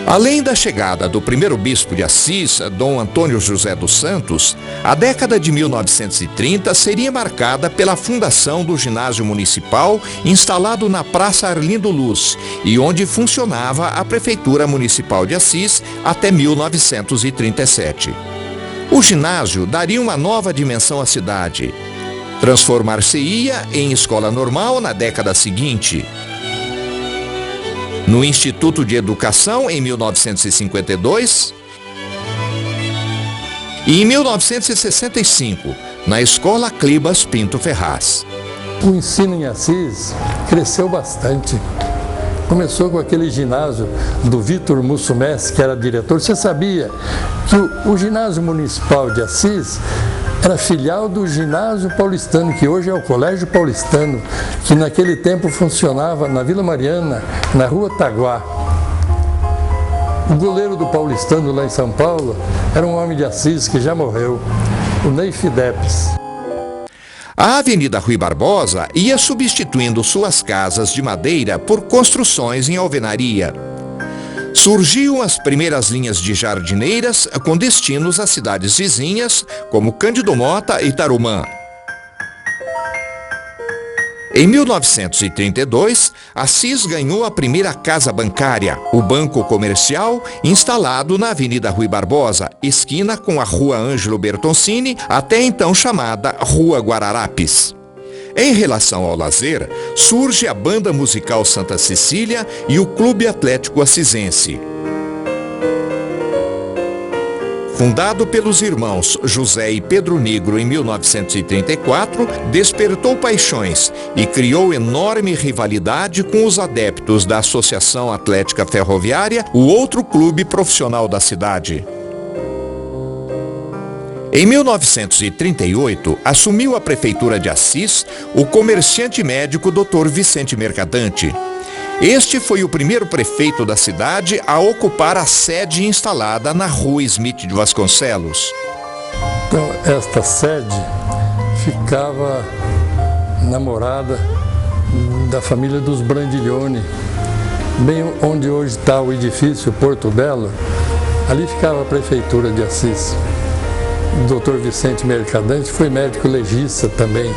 Além da chegada do primeiro bispo de Assis, Dom Antônio José dos Santos, a década de 1930 seria marcada pela fundação do ginásio municipal instalado na Praça Arlindo Luz e onde funcionava a Prefeitura Municipal de Assis até 1937. O ginásio daria uma nova dimensão à cidade. Transformar-se-ia em escola normal na década seguinte. No Instituto de Educação, em 1952, e em 1965, na Escola Clibas Pinto Ferraz. O ensino em Assis cresceu bastante. Começou com aquele ginásio do Vitor Mussumessi, que era diretor. Você sabia que o ginásio municipal de Assis era filial do ginásio paulistano, que hoje é o Colégio Paulistano, que naquele tempo funcionava na Vila Mariana, na Rua Taguá. O goleiro do paulistano lá em São Paulo era um homem de Assis que já morreu, o Ney Fidepes. A Avenida Rui Barbosa ia substituindo suas casas de madeira por construções em alvenaria. Surgiam as primeiras linhas de jardineiras com destinos às cidades vizinhas, como Cândido Mota e Tarumã. Em 1932, Assis ganhou a primeira casa bancária, o Banco Comercial, instalado na Avenida Rui Barbosa, esquina com a Rua Ângelo Bertoncini, até então chamada Rua Guararapes. Em relação ao lazer, surge a Banda Musical Santa Cecília e o Clube Atlético Assisense. Fundado pelos irmãos José e Pedro Negro em 1934, despertou paixões e criou enorme rivalidade com os adeptos da Associação Atlética Ferroviária, o outro clube profissional da cidade. Em 1938, assumiu a Prefeitura de Assis o comerciante médico Dr. Vicente Mercadante. Este foi o primeiro prefeito da cidade a ocupar a sede instalada na Rua Smith de Vasconcelos. Então, esta sede ficava na morada da família dos Brandiglione, bem onde hoje está o edifício Porto Belo. Ali ficava a Prefeitura de Assis. O Dr. Vicente Mercadante foi médico legista também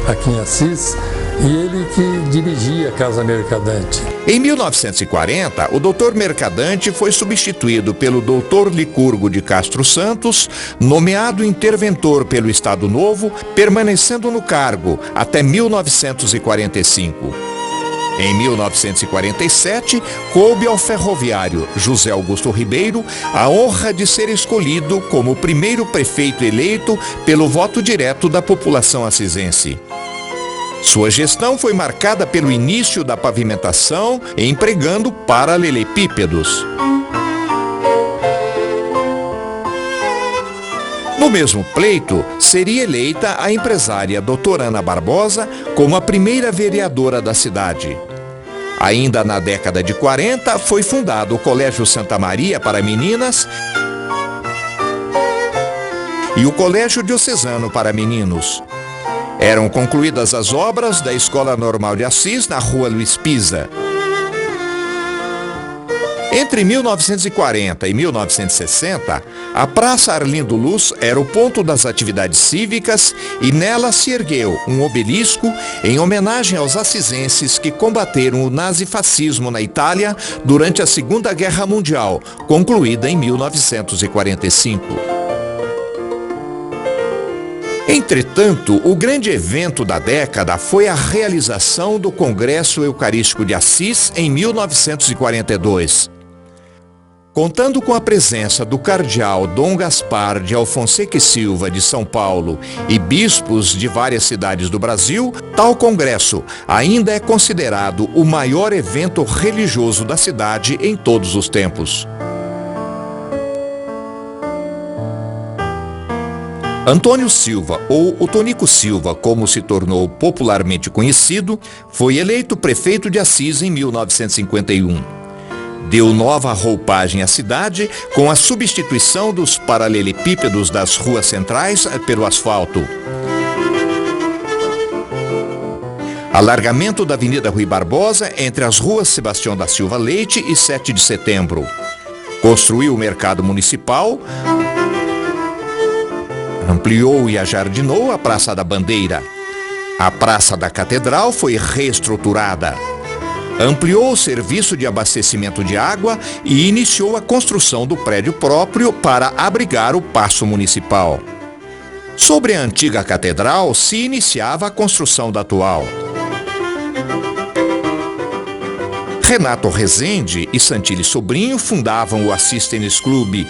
aqui em Assis e ele que dirigia a Casa Mercadante. Em 1940, o Dr. Mercadante foi substituído pelo Dr. Licurgo de Castro Santos, nomeado interventor pelo Estado Novo, permanecendo no cargo até 1945. Em 1947, coube ao ferroviário José Augusto Ribeiro a honra de ser escolhido como o primeiro prefeito eleito pelo voto direto da população assisense. Sua gestão foi marcada pelo início da pavimentação, empregando paralelepípedos. No mesmo pleito, seria eleita a empresária doutora Ana Barbosa como a primeira vereadora da cidade. Ainda na década de 40, foi fundado o Colégio Santa Maria para meninas e o Colégio Diocesano para meninos. Eram concluídas as obras da Escola Normal de Assis na Rua Luiz Pisa. Entre 1940 e 1960, a Praça Arlindo Luz era o ponto das atividades cívicas e nela se ergueu um obelisco em homenagem aos assisenses que combateram o nazifascismo na Itália durante a Segunda Guerra Mundial, concluída em 1945. Entretanto, o grande evento da década foi a realização do Congresso Eucarístico de Assis em 1942. Contando com a presença do cardeal Dom Gaspar de Alfonseca e Silva de São Paulo e bispos de várias cidades do Brasil, tal congresso ainda é considerado o maior evento religioso da cidade em todos os tempos. Antônio Silva, ou o Tonico Silva, como se tornou popularmente conhecido, foi eleito prefeito de Assis em 1951. Deu nova roupagem à cidade com a substituição dos paralelepípedos das ruas centrais pelo asfalto. Alargamento da Avenida Rui Barbosa entre as ruas Sebastião da Silva Leite e 7 de Setembro. Construiu o mercado municipal, ampliou e ajardinou a Praça da Bandeira. A Praça da Catedral foi reestruturada. Ampliou o serviço de abastecimento de água e iniciou a construção do prédio próprio para abrigar o Paço Municipal. Sobre a antiga catedral se iniciava a construção da atual. Renato Rezende e Santilli Sobrinho fundavam o Assis Tênis Clube.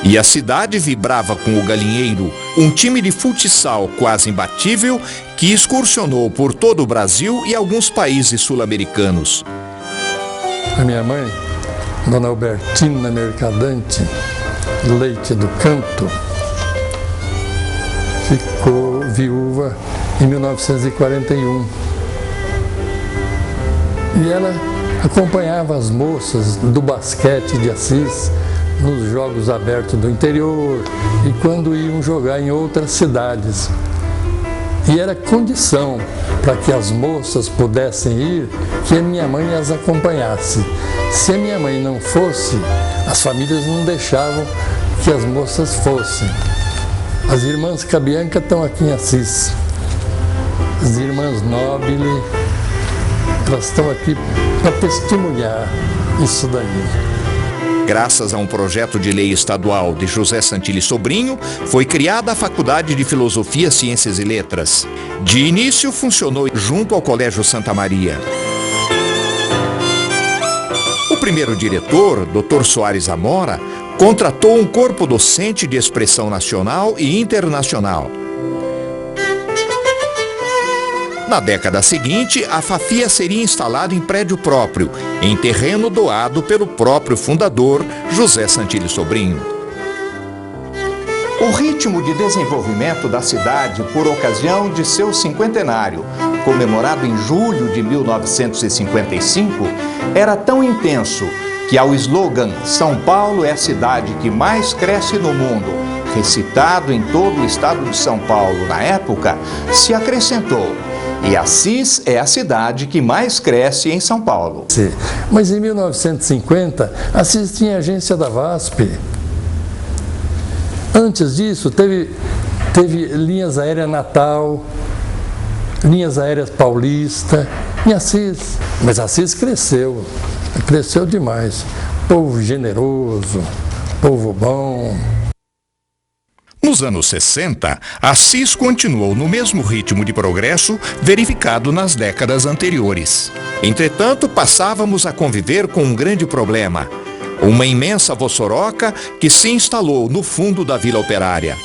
E a cidade vibrava com o Galinheiro, um time de futsal quase imbatível que excursionou por todo o Brasil e alguns países sul-americanos. A minha mãe, Dona Albertina Mercadante Leite do Canto, ficou viúva em 1941. E ela acompanhava as moças do basquete de Assis nos jogos abertos do interior e quando iam jogar em outras cidades. E era condição para que as moças pudessem ir que a minha mãe as acompanhasse. Se a minha mãe não fosse, as famílias não deixavam que as moças fossem. As irmãs Cabianca estão aqui em Assis. As irmãs Nobile, elas estão aqui para testemunhar isso daí. Graças a um projeto de lei estadual de José Santilli Sobrinho, foi criada a Faculdade de Filosofia, Ciências e Letras. De início, funcionou junto ao Colégio Santa Maria. O primeiro diretor, Dr. Soares Amora, contratou um corpo docente de expressão nacional e internacional. Na década seguinte, a Fafia seria instalada em prédio próprio, em terreno doado pelo próprio fundador, José Santilli Sobrinho. O ritmo de desenvolvimento da cidade por ocasião de seu cinquentenário, comemorado em julho de 1955, era tão intenso que ao slogan "São Paulo é a cidade que mais cresce no mundo", recitado em todo o estado de São Paulo na época, se acrescentou: "E Assis é a cidade que mais cresce em São Paulo". Mas em 1950, Assis tinha agência da VASP. Antes disso, teve linhas aéreas Natal, linhas aéreas Paulista, em Assis. Mas Assis cresceu demais. Povo generoso, povo bom. Nos anos 60, Assis continuou no mesmo ritmo de progresso verificado nas décadas anteriores. Entretanto, passávamos a conviver com um grande problema: uma imensa vossoroca que se instalou no fundo da Vila Operária.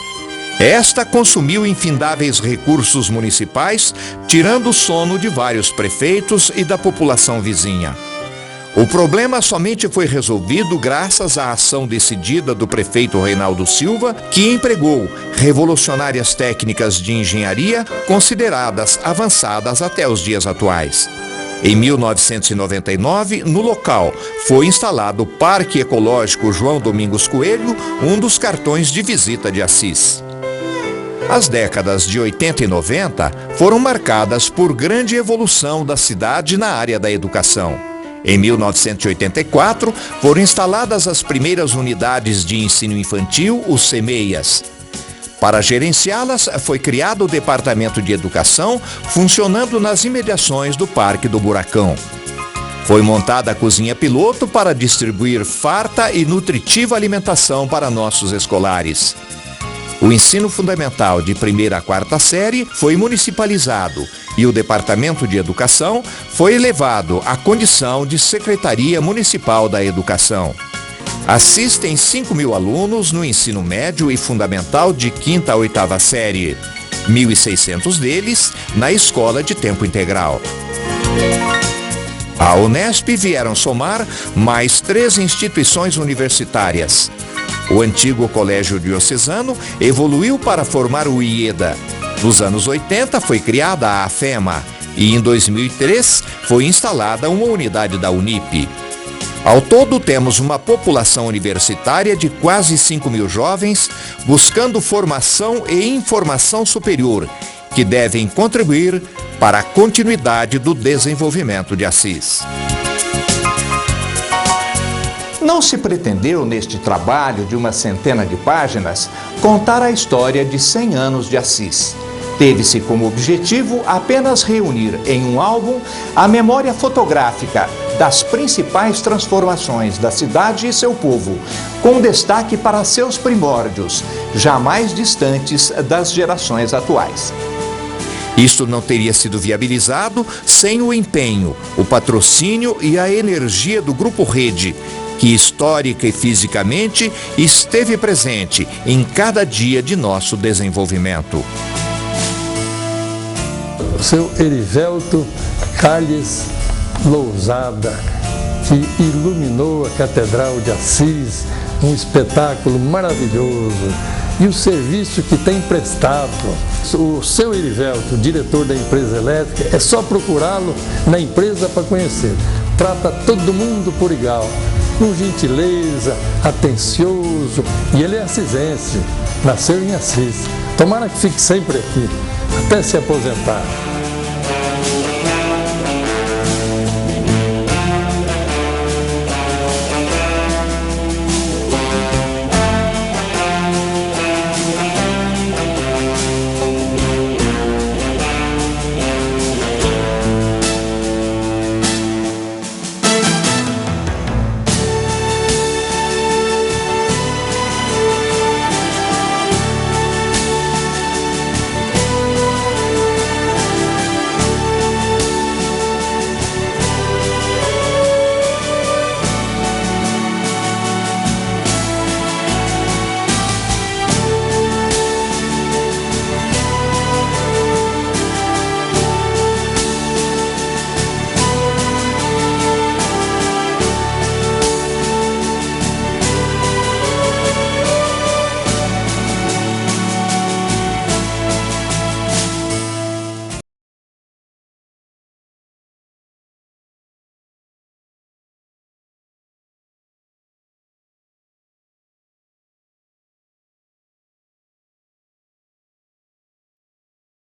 Esta consumiu infindáveis recursos municipais, tirando o sono de vários prefeitos e da população vizinha. O problema somente foi resolvido graças à ação decidida do prefeito Reinaldo Silva, que empregou revolucionárias técnicas de engenharia consideradas avançadas até os dias atuais. Em 1999, no local, foi instalado o Parque Ecológico João Domingos Coelho, um dos cartões de visita de Assis. As décadas de 80 e 90 foram marcadas por grande evolução da cidade na área da educação. Em 1984, foram instaladas as primeiras unidades de ensino infantil, os CEMEIAS. Para gerenciá-las, foi criado o Departamento de Educação, funcionando nas imediações do Parque do Buracão. Foi montada a cozinha piloto para distribuir farta e nutritiva alimentação para nossos escolares. O ensino fundamental de 1ª a 4ª série foi municipalizado e o Departamento de Educação foi elevado à condição de Secretaria Municipal da Educação. Assistem 5.000 alunos no ensino médio e fundamental de 5ª a 8ª série, 1.600 deles na escola de tempo integral. À Unesp vieram somar mais 3 instituições universitárias. O antigo Colégio Diocesano evoluiu para formar o IEDA. Nos anos 80 foi criada a AFEMA e em 2003 foi instalada uma unidade da Unip. Ao todo temos uma população universitária de quase 5.000 jovens buscando formação e informação superior, que devem contribuir para a continuidade do desenvolvimento de Assis. Não se pretendeu, neste trabalho de uma centena de páginas, contar a história de 100 anos de Assis. Teve-se como objetivo apenas reunir em um álbum a memória fotográfica das principais transformações da cidade e seu povo, com destaque para seus primórdios, jamais distantes das gerações atuais. Isto não teria sido viabilizado sem o empenho, o patrocínio e a energia do Grupo Rede, que histórica e fisicamente esteve presente em cada dia de nosso desenvolvimento. O seu Erivelto Calles Lousada, que iluminou a Catedral de Assis, um espetáculo maravilhoso, e o serviço que tem prestado. O seu Erivelto, diretor da empresa elétrica, é só procurá-lo na empresa para conhecer. Trata todo mundo por igual, com gentileza, atencioso, e ele é assisense, nasceu em Assis. Tomara que fique sempre aqui, até se aposentar.